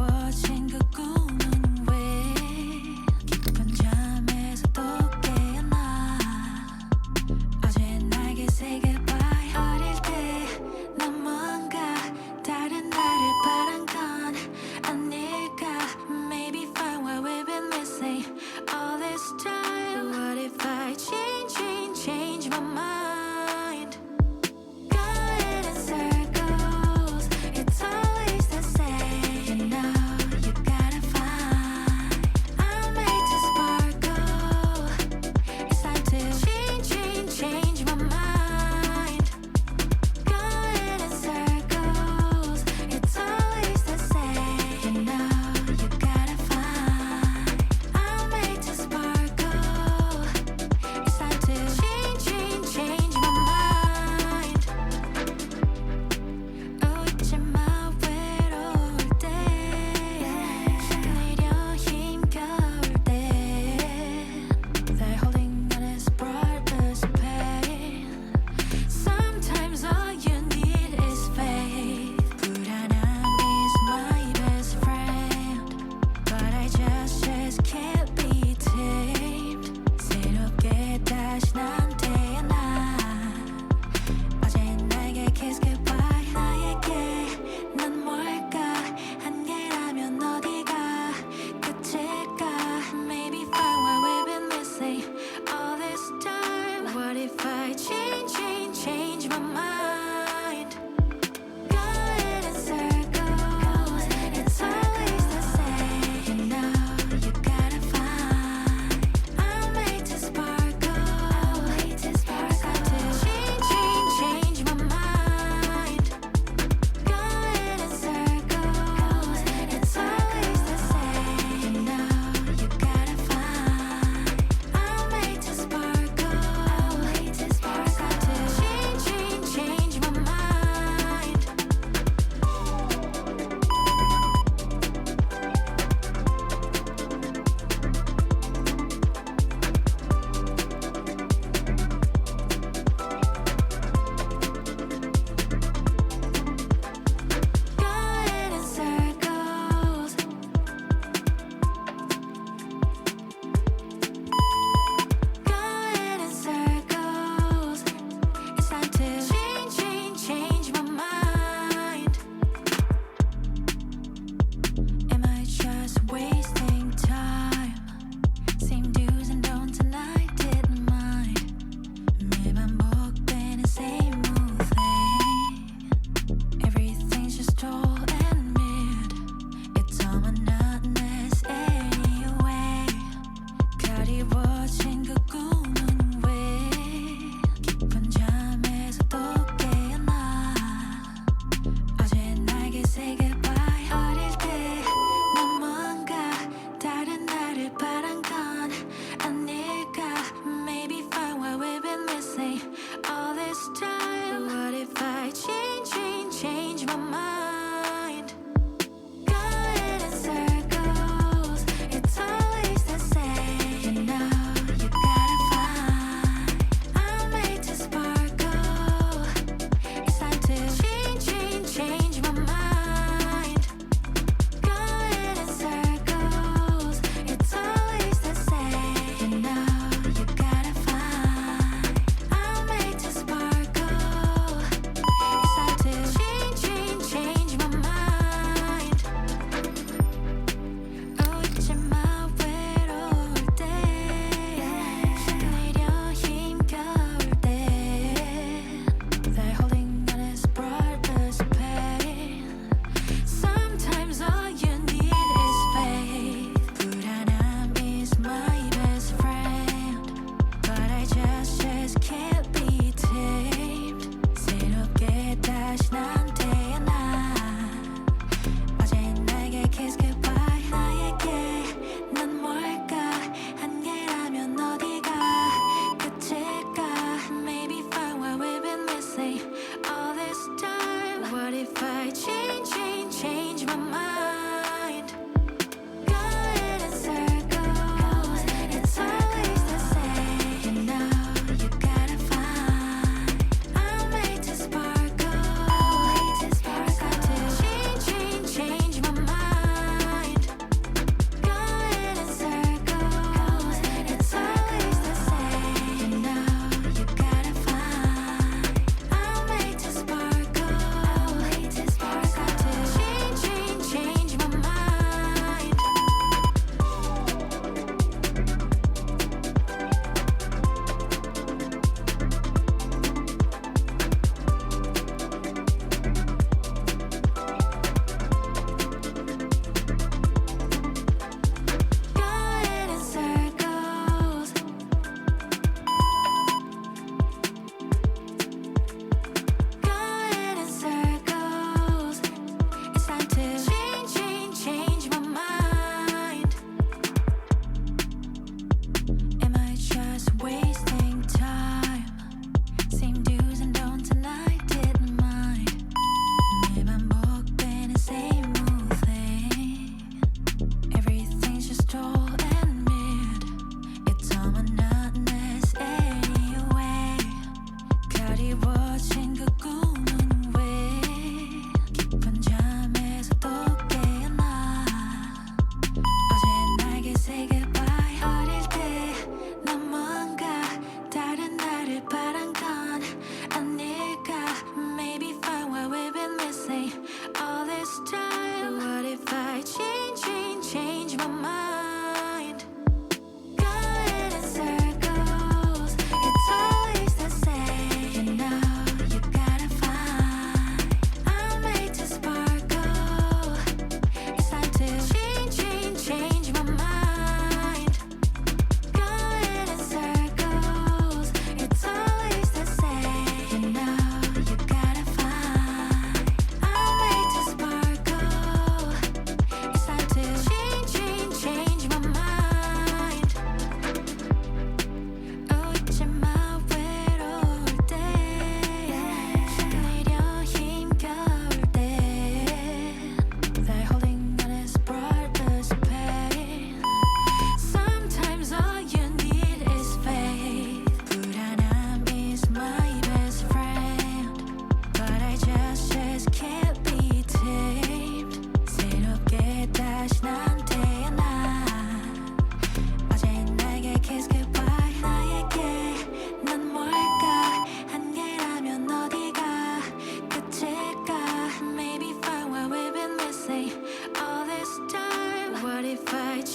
이루어진 그 꿈은 왜 깊은 잠에서 또 깨어나 어제 날개 세 개 by 어릴 때 난 뭔가 다른 나를 바란 건 아닐까 Maybe find what we've been missing all this time What if I change my mind Going in circles It's always the same You know you gotta find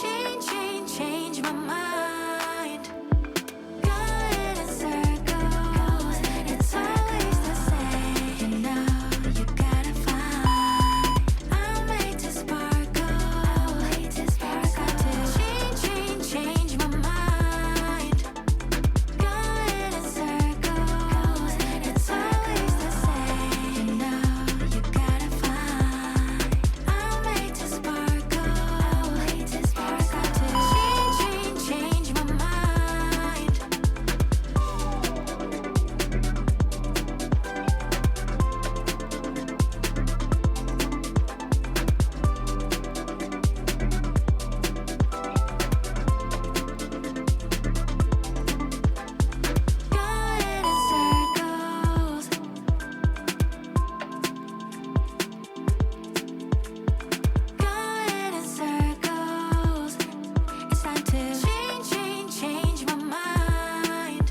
change my mind? Going in circles, it's always the same. You know you gotta find. I'm made to sparkle. I got to change my mind. Going in circles, it's always the same. You know you gotta find. I'm made to sparkle. I got to change my mind. Going in circles. Going in circles. It's time to change my mind.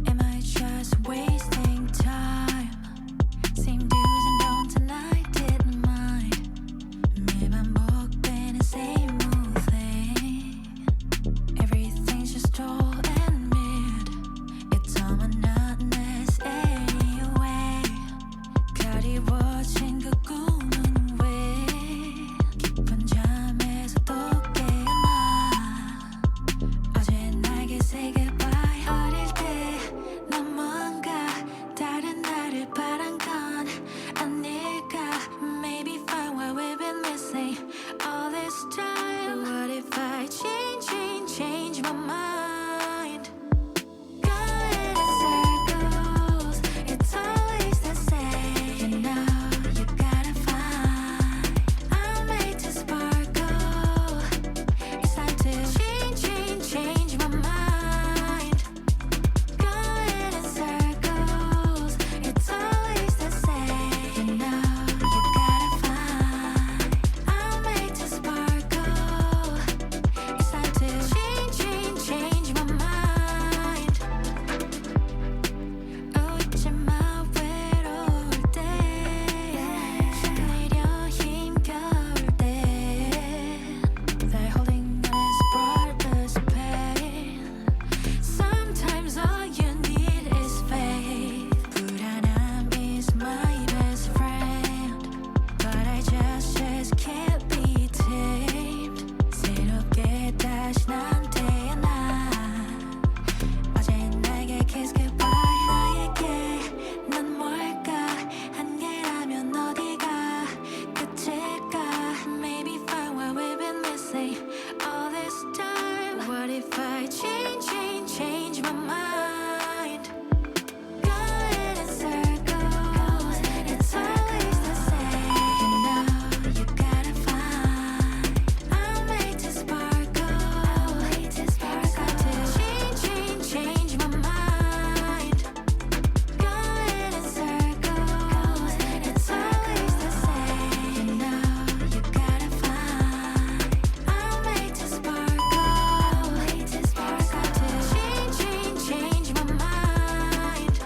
Am I just wasting time? Same do's and don'ts and I didn't mind. 매반복되는 same old thing. Everything's just dull and mid. It's all monotonous anyway. 그리워진 그 꿈은 왜 깊은 잠에서 또 깨어나. 어제 날개 say goodbye. 어릴 때 난 뭔가 다른 나를 바란 건 아닐까. Maybe find what we've been missing all this time. What if I change my mind? Going in circles, it's always the same. You know you gotta find. I'm made to sparkle. It's time to change my mind. Going in circles, it's always the same. You know you gotta find. I'm made to sparkle. It's time to change my mind. 웃지마 외로울 때. 내려 힘겨울 때. They're holding on as broad as pain. Sometimes all you need is faith. 불안함 is my best friend. But I just can't be tamed. 새롭게 다시 난 태어나. 어제 나에게 kiss goodbye. 나에게 넌 뭘까? 한계라면 어디가 끝일까? Maybe find what we've been missing all this time. What if I change my mind? Going in circles, it's always the same. You know you gotta find. I'm made to sparkle. I got to change my mind. Going in circles, it's always the same. You know you gotta find. I'm made to sparkle. I got to change my mind.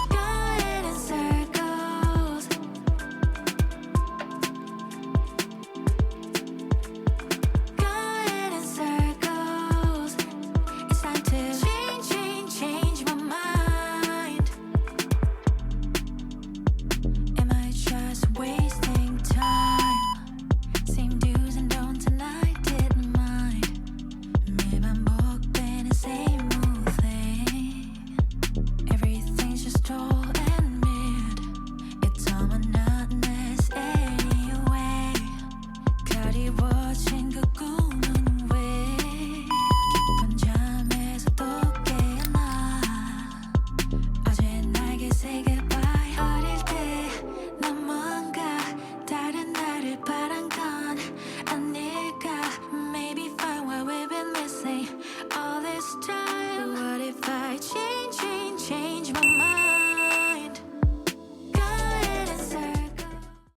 Going in circles. Going in circles. It's time to change my mind. Am I just wasting time? Same do's and don'ts and I didn't mind. 매반복되는 same old thing. Everything's just dull and mid. It's all monotonous anyway. 그리워진 그 꿈은 왜 깊은 잠에서 또 깨어나. 어제 날개 say goodbye. 어릴 때 난 뭔가 다른 나를 바란 건 아닐까. Maybe find what we've been missing all this time. What if I change my mind?